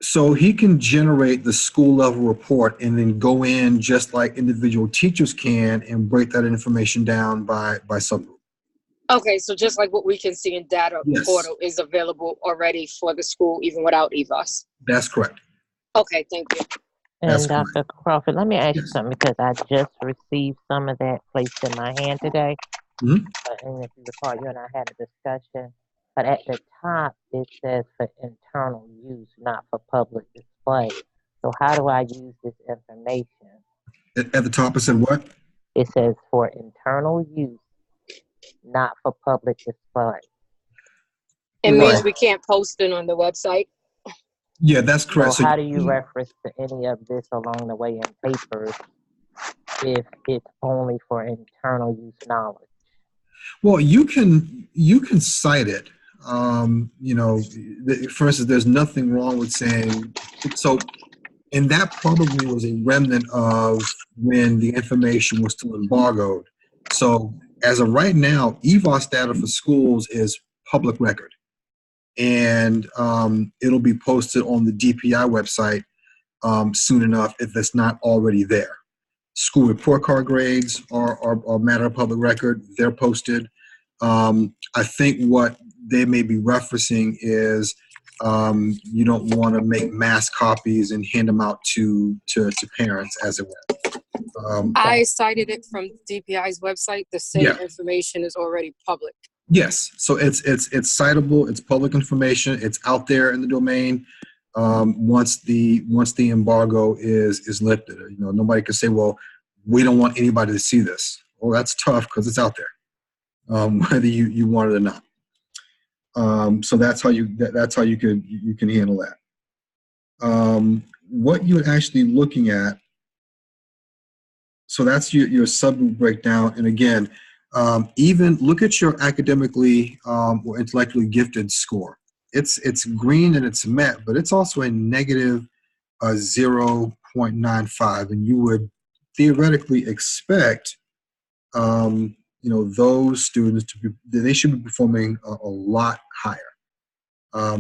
So he can generate the school level report and then go in just like individual teachers can and break that information down by subgroup. Okay, so just like what we can see in data Yes. portal is available already for the school, even without EVOS. That's correct. Okay, thank you. That's And Dr. Crawford, let me ask you Yes. something because I just received some of that placed in my hand today. Mhm. And if you recall, you and I had a discussion. But at the top, it says for internal use, not for public display. So how do I use this information? At the top, it said what? It says for internal use, not for public display. It means Right. we can't post it on the website. Yeah, that's correct. So how do you reference to any of this along the way in papers if it's only for internal use knowledge? Well, you can cite it. For instance, there's nothing wrong with saying so. And that probably was a remnant of when the information was still embargoed. So as of right now, EVOS data for schools is public record, and it'll be posted on the DPI website soon enough if it's not already there. School report card grades are matter of public record. They're posted. I think what they may be referencing is you don't want to make mass copies and hand them out to parents, as it were. I cited it from DPI's website. The same Yeah. information is already public. Yes, so it's citable. It's public information. It's out there in the domain. Once the embargo is lifted, nobody can say, "Well, we don't want anybody to see this." Well, that's tough because it's out there, whether you want it or not. So that's how you can handle that. What you're actually looking at. So that's your subgroup breakdown, and again, even look at your academically or intellectually gifted score. It's green and it's met, but it's also a negative 0.95, and you would theoretically expect those students they should be performing a lot higher.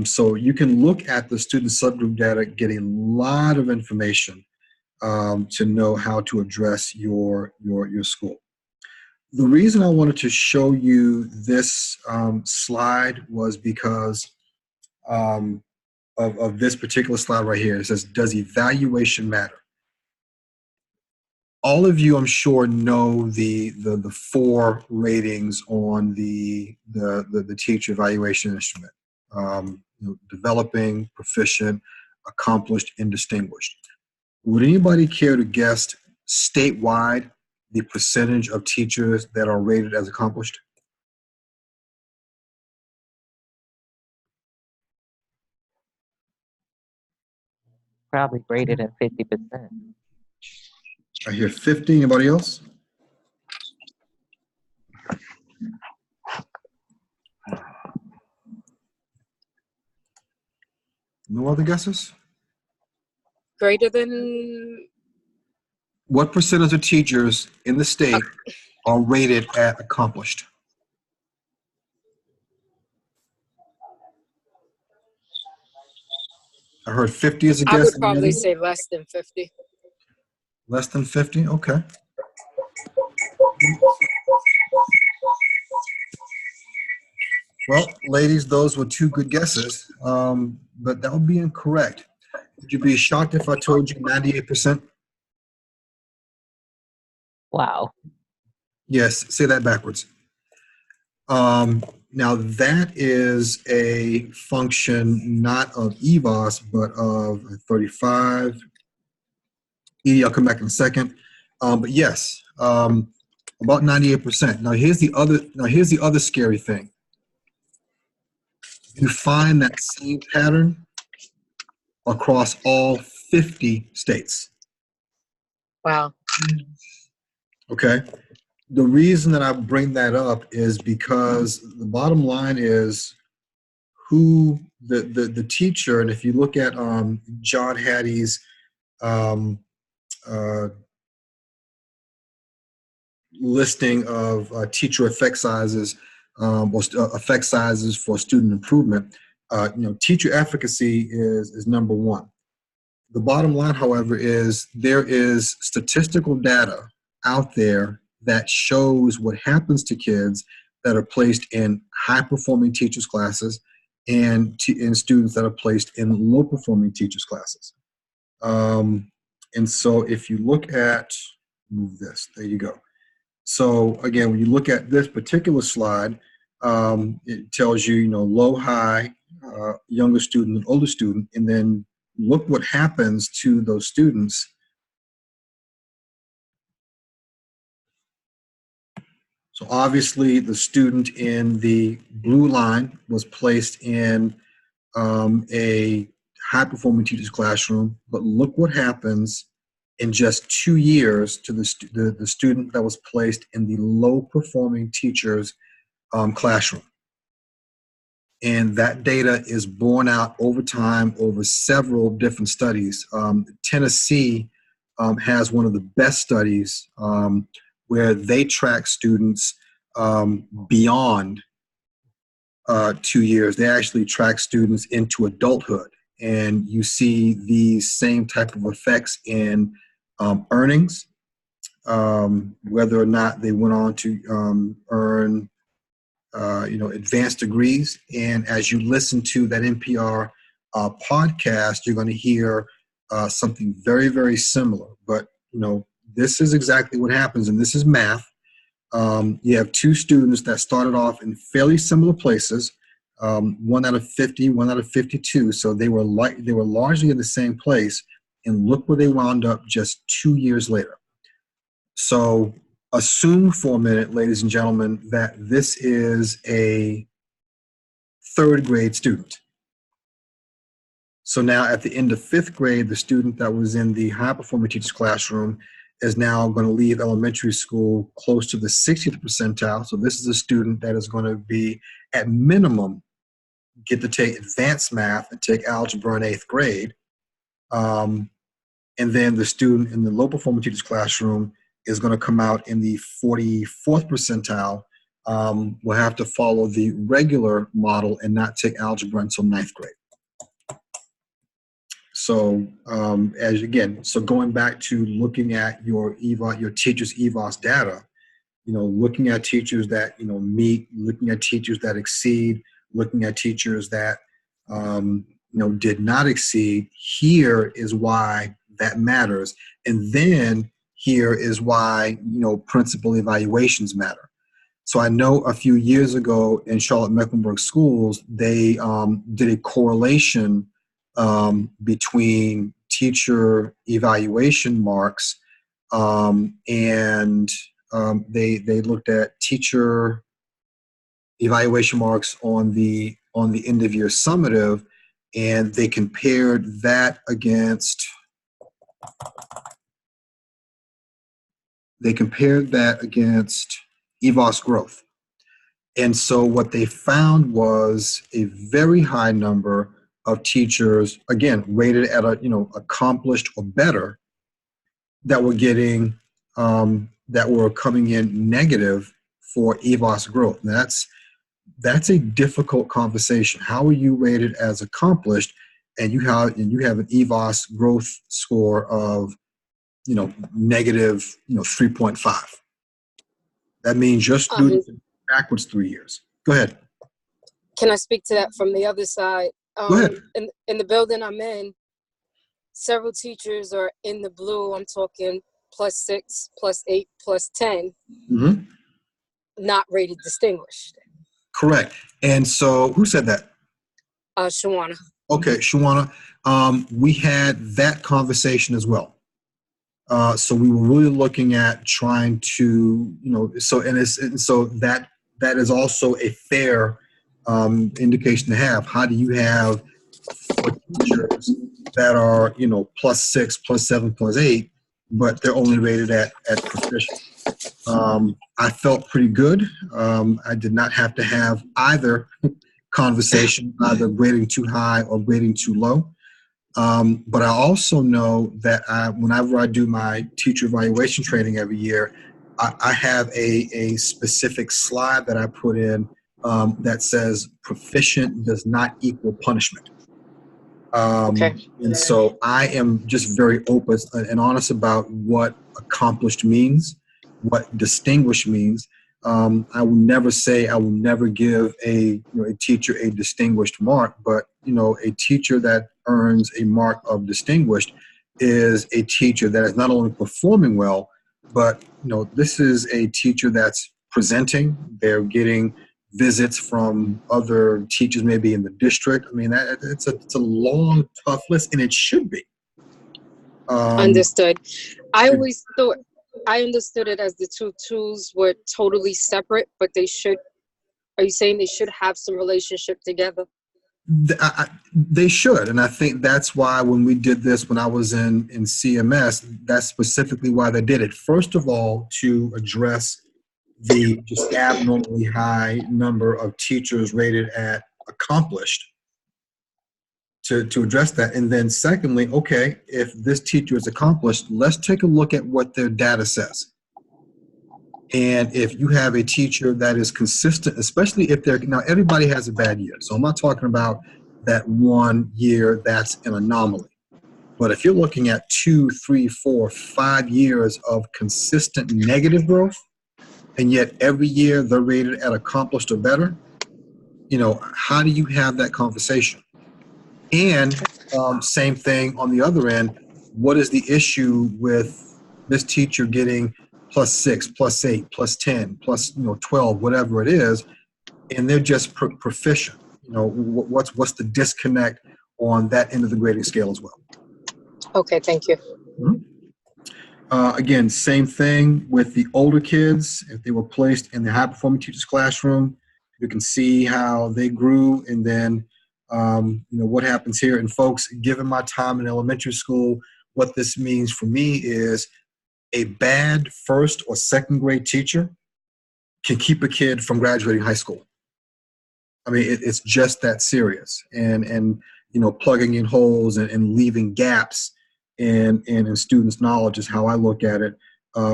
So you can look at the student subgroup data, get a lot of information to know how to address your school. The reason I wanted to show you this slide was because of this particular slide right here. It says, does evaluation matter? All of you, I'm sure, know the 4 ratings on the teacher evaluation instrument. Developing, proficient, accomplished, and distinguished. Would anybody care to guess statewide the percentage of teachers that are rated as accomplished? Probably greater than 50%. I hear 50. Anybody else? No other guesses? Greater than What percentage of teachers in the state are rated at accomplished? I heard 50 as a guess. I would probably say less than 50. Less than 50? Okay. Well, ladies, those were 2 good guesses, but that would be incorrect. Would you be shocked if I told you 98%? Wow. Yes, say that backwards. Now, that is a function not of EVOS, but of 35. Edie, I'll come back in a second. But yes, about 98%. Now, here's the other scary thing. you find that same pattern across all 50 states. Wow. Okay. The reason that I bring that up is because the bottom line is who the teacher, and if you look at John Hattie's listing of teacher effect sizes or effect sizes for student improvement, teacher efficacy is number one. The bottom line, however, is there is statistical data out there that shows what happens to kids that are placed in high-performing teachers' classes and students that are placed in low-performing teachers' classes. And so if you look at, move this, there you go. So again, when you look at this particular slide, it tells you, low, high, younger student, and older student, and then look what happens to those students. So obviously the student in the blue line was placed in a high-performing teacher's classroom, but look what happens in just 2 years to the student that was placed in the low-performing teacher's classroom. And that data is borne out over time over several different studies. Tennessee has one of the best studies where they track students beyond 2 years. They actually track students into adulthood. And you see these same type of effects in earnings, whether or not they went on to earn advanced degrees. And as you listen to that NPR podcast, you're going to hear something very, very similar. But, this is exactly what happens, and this is math. You have two students that started off in fairly similar places, 1 out of 50, 1 out of 52. So they were largely in the same place, and look where they wound up just 2 years later. So assume for a minute, ladies and gentlemen, that this is a 3rd grade student. So now at the end of 5th grade, the student that was in the high performing teacher's classroom is now going to leave elementary school close to the 60th percentile. So this is a student that is going to be, at minimum, get to take advanced math and take algebra in 8th grade. And then the student in the low performing teacher's classroom is going to come out in the 44th percentile. Will have to follow the regular model and not take algebra until 9th grade. So so going back to looking at your teachers' EVOS data, looking at teachers that meet, looking at teachers that exceed, looking at teachers that did not exceed. Here is why that matters, and then here is why principal evaluations matter. So I know a few years ago in Charlotte-Mecklenburg schools, they did a correlation between teacher evaluation marks and they looked at teacher evaluation marks on the end of year summative, and they compared that against EVOS growth. And so what they found was a very high number of teachers, again, rated at accomplished or better, that were getting, that were coming in negative for EVOS growth. And that's a difficult conversation. How are you rated as accomplished, and you have an EVOS growth score of, negative, 3.5? That means your students backwards 3 years. Go ahead. Can I speak to that from the other side? Go ahead. In the building I'm in, several teachers are in the blue. I'm talking +6, +8, +10, Mm-hmm. not rated distinguished. Correct. And so who said that? Shawana. Okay, Shawana. We had that conversation as well. So we were really looking at trying to, so that is also a fair indication to have. How do you have 4 teachers that are, +6, +7, +8, but they're only rated at proficient? I felt pretty good. I did not have to have either conversation, either grading too high or grading too low. But I also know that whenever I do my teacher evaluation training every year, I have a specific slide that I put in that says proficient does not equal punishment. Okay. And so I am just very open and honest about what accomplished means, what distinguished means. I will never say I will never give a teacher a distinguished mark, but a teacher that earns a mark of distinguished is a teacher that is not only performing well, but this is a teacher that's presenting. They're getting visits from other teachers maybe in the district. I mean, it's a long, tough list, and it should be. Understood. I always thought, I understood it as the two tools were totally separate, but are you saying they should have some relationship together? They should, and I think that's why when we did this, when I was in CMS, that's specifically why they did it. First of all, to address the just abnormally high number of teachers rated at accomplished, to address that. And then secondly, okay, if this teacher is accomplished, let's take a look at what their data says. And if you have a teacher that is consistent, especially if now everybody has a bad year. So I'm not talking about that 1 year that's an anomaly. But if you're looking at 2, 3, 4, 5 years of consistent negative growth, and yet every year they're rated at accomplished or better, how do you have that conversation? And same thing on the other end, what is the issue with this teacher getting +6, +8, +10, +12, whatever it is, and they're just proficient? What's the disconnect on that end of the grading scale as well? Okay, thank you. Again, same thing with the older kids. If they were placed in the high-performing teacher's classroom, you can see how they grew, and then what happens here. And folks, given my time in elementary school, what this means for me is a bad first or second grade teacher can keep a kid from graduating high school. I mean, it's just that serious. And plugging in holes and leaving gaps in students' knowledge is how I look at it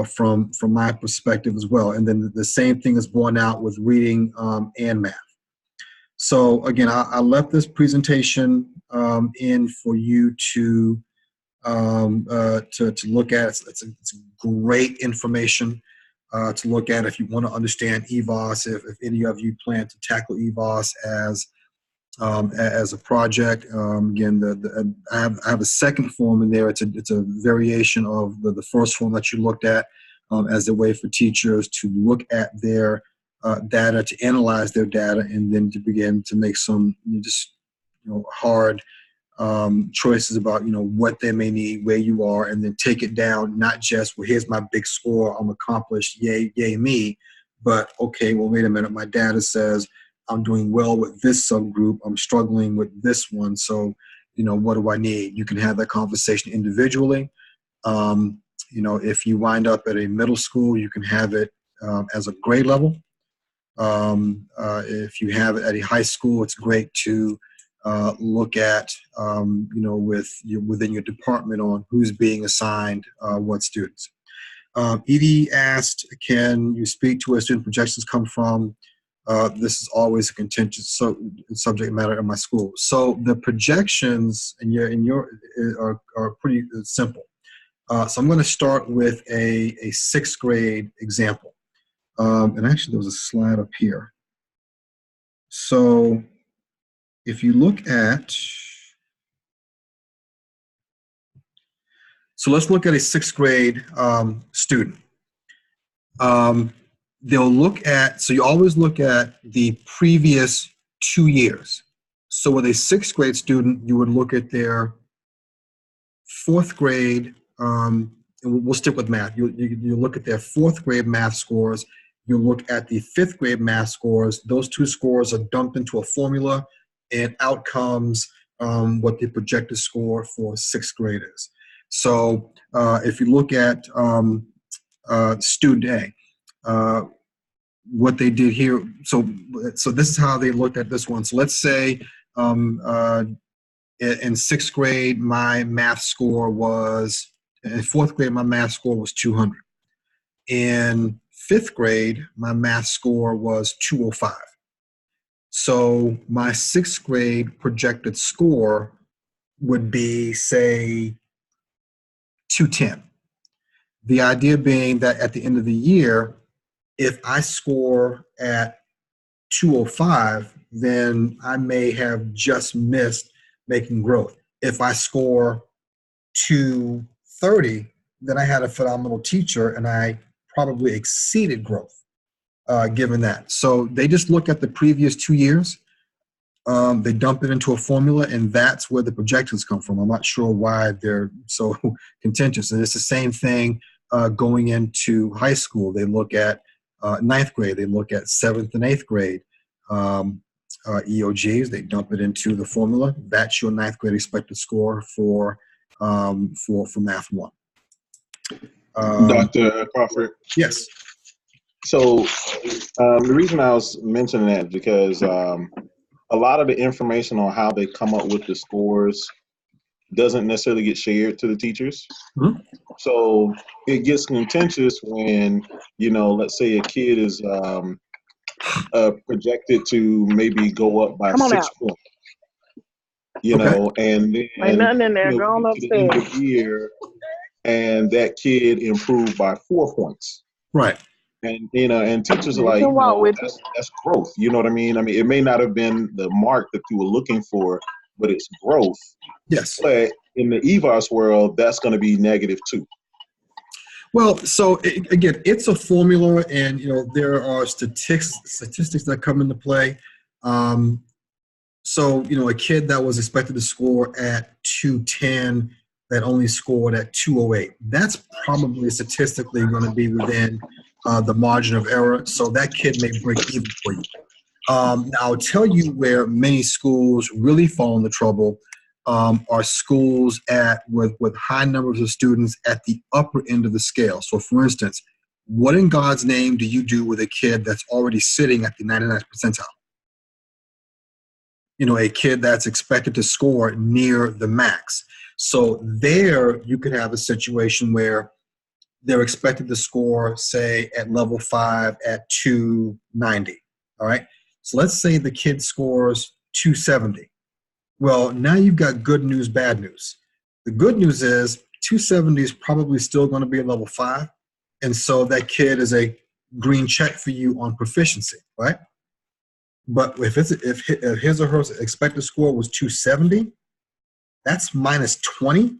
from my perspective as well. And then the same thing is borne out with reading and math. So again, I left this presentation in for you to look at. It's great information to look at if you want to understand EVOS. If any of you plan to tackle EVOS as a project, again, I have a second form in there. It's a variation of the first form that you looked at as a way for teachers to look at their data, to analyze their data, and then to begin to make some hard choices about what they may need, where you are, and then take it down. Not just, well, here's my big score, I'm accomplished, yay me, but okay, well, wait a minute, my data says I'm doing well with this subgroup, I'm struggling with this one, so what do I need? You can have that conversation individually. If you wind up at a middle school, you can have it as a grade level. If you have it at a high school, it's great to look at, within your department on who's being assigned what students. Edie asked, can you speak to where student projections come from? This is always a contentious subject matter in my school. So the projections are pretty simple. So I'm going to start with a 6th grade example. And actually, there was a slide up here. So if you look at, let's look at a 6th grade student. They'll look at, so you always look at the previous 2 years. So with a 6th grade student, you would look at their 4th grade, and we'll stick with math. You look at their 4th grade math scores. You look at the 5th grade math scores. Those two scores are dumped into a formula, and out comes what the projected score for 6th grade is. So if you look at student A, what they did here, so this is how they looked at this one. So let's say in 6th grade, my math score was, in 4th grade, my math score was 200. In 5th grade, my math score was 205. So my 6th grade projected score would be, say, 210. The idea being that at the end of the year, if I score at 205, then I may have just missed making growth. If I score 230, then I had a phenomenal teacher and I probably exceeded growth given that. So they just look at the previous 2 years. They dump it into a formula, and that's where the projections come from. I'm not sure why they're so contentious. And it's the same thing going into high school. They look at 9th grade. They look at 7th and 8th grade EOGs. They dump it into the formula. That's your 9th grade expected score for Math 1. Dr. Crawford. Yes. So the reason I was mentioning that is because a lot of the information on how they come up with the scores doesn't necessarily get shared to the teachers. Mm-hmm. So it gets contentious when, let's say a kid is projected to maybe go up by 6 points. And then Ain't nothing in there. you Go on get to the end upstairs. of the year, and that kid improved by 4 points. Right. And and teachers are You like, can walk with it. that's growth. You know what I mean? I mean, it may not have been the mark that you were looking for, but it's growth. Yes. But in the EVOS world, that's going to be negative too. Well, so again, it's a formula, and there are statistics that come into play. So a kid that was expected to score at 210 that only scored at 208, that's probably statistically going to be within the margin of error. So that kid may break even for you. Now, I'll tell you where many schools really fall into trouble are schools with high numbers of students at the upper end of the scale. So, for instance, what in God's name do you do with a kid that's already sitting at the 99th percentile? A kid that's expected to score near the max. So there you could have a situation where they're expected to score, say, at level 5 at 290, all right? So let's say the kid scores 270. Well, now you've got good news, bad news. The good news is 270 is probably still going to be a level 5, and so that kid is a green check for you on proficiency, right? But if his or her expected score was 270, that's minus 20.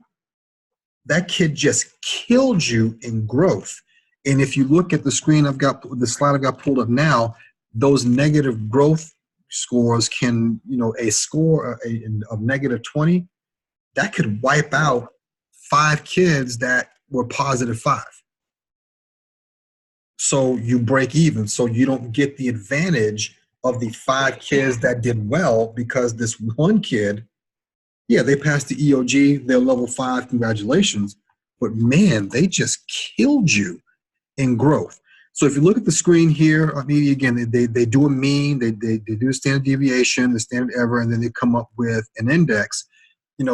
That kid just killed you in growth. And if you look at the screen the slide I've got pulled up now, those negative growth scores can, a score of negative 20, that could wipe out 5 kids that were positive 5. So you break even. So you don't get the advantage of the 5 kids that did well, because this one kid, yeah, they passed the EOG, they're level 5, congratulations. But man, they just killed you in growth. So if you look at the screen here, I mean, again, they do a mean, they do a standard deviation, the standard error, and then they come up with an index.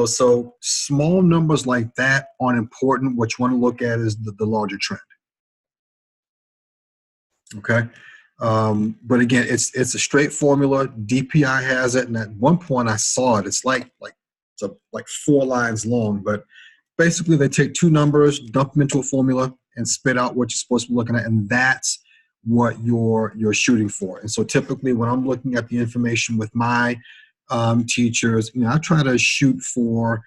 So small numbers like that aren't important. What you want to look at is the larger trend. Okay. But again, it's a straight formula. DPI has it, and at one point I saw it. It's like 4 lines long, but basically they take 2 numbers, dump them into a formula, and spit out what you're supposed to be looking at, and that's what you're shooting for. And so typically when I'm looking at the information with my teachers, I try to shoot for,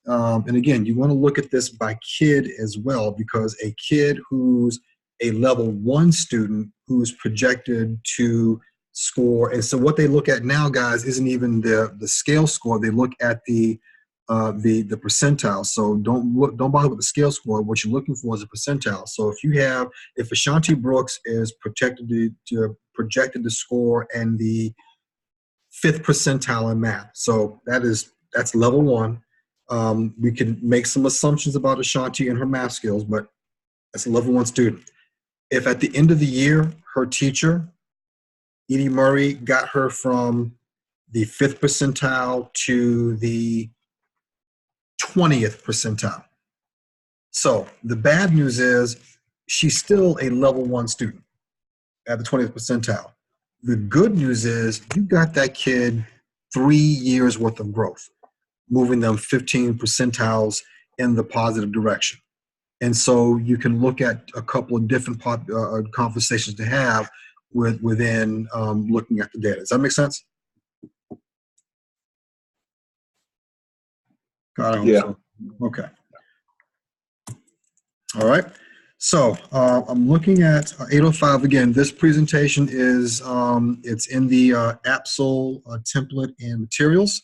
and again, you want to look at this by kid as well, because a kid who's a level 1 student who's projected to score, and so what they look at now, guys, isn't even the scale score. They look at the the percentile. So don't bother with the scale score. What you're looking for is a percentile. So if Ashanti Brooks is projected to score in the 5th percentile in math, so that's level 1. We can make some assumptions about Ashanti and her math skills, but that's a level 1 student. If at the end of the year her teacher, Edie Murray, got her from the 5th percentile to the 20th percentile. So the bad news is she's still a level 1 student at the 20th percentile. The good news is you got that kid 3 years worth of growth, moving them 15 percentiles in the positive direction. And so you can look at a couple of different conversations to have within looking at the data. Does that make sense? God, I hope Yeah. so. Okay. All right. So I'm looking at 805 again. This presentation is it's in the APSL template and materials.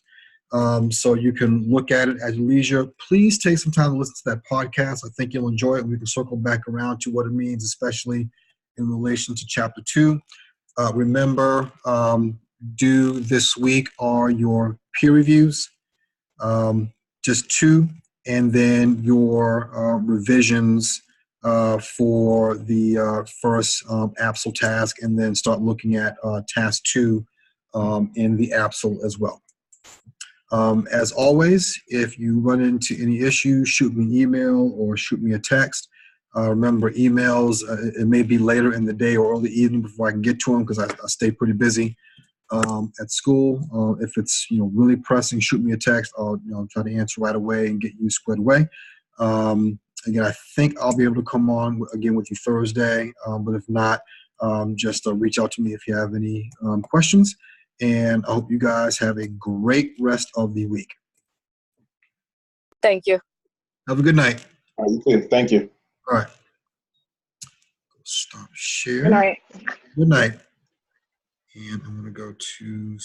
So you can look at it at your leisure. Please take some time to listen to that podcast. I think you'll enjoy it. We can circle back around to what it means, especially in relation to Chapter 2. Remember, due this week are your peer reviews, just 2, and then your revisions for the first APSL task, and then start looking at task 2 in the APSL as well. As always, if you run into any issues, shoot me an email or shoot me a text. Remember, emails, it may be later in the day or early evening before I can get to them because I stay pretty busy at school. If it's really pressing, shoot me a text. I'll try to answer right away and get you squared away. Again, I think I'll be able to come on again with you Thursday, but if not, just reach out to me if you have any questions. And I hope you guys have a great rest of the week. Thank you. Have a good night. All right, you too. Thank you. All right. Stop share. Good night. Good night. And I'm going to go to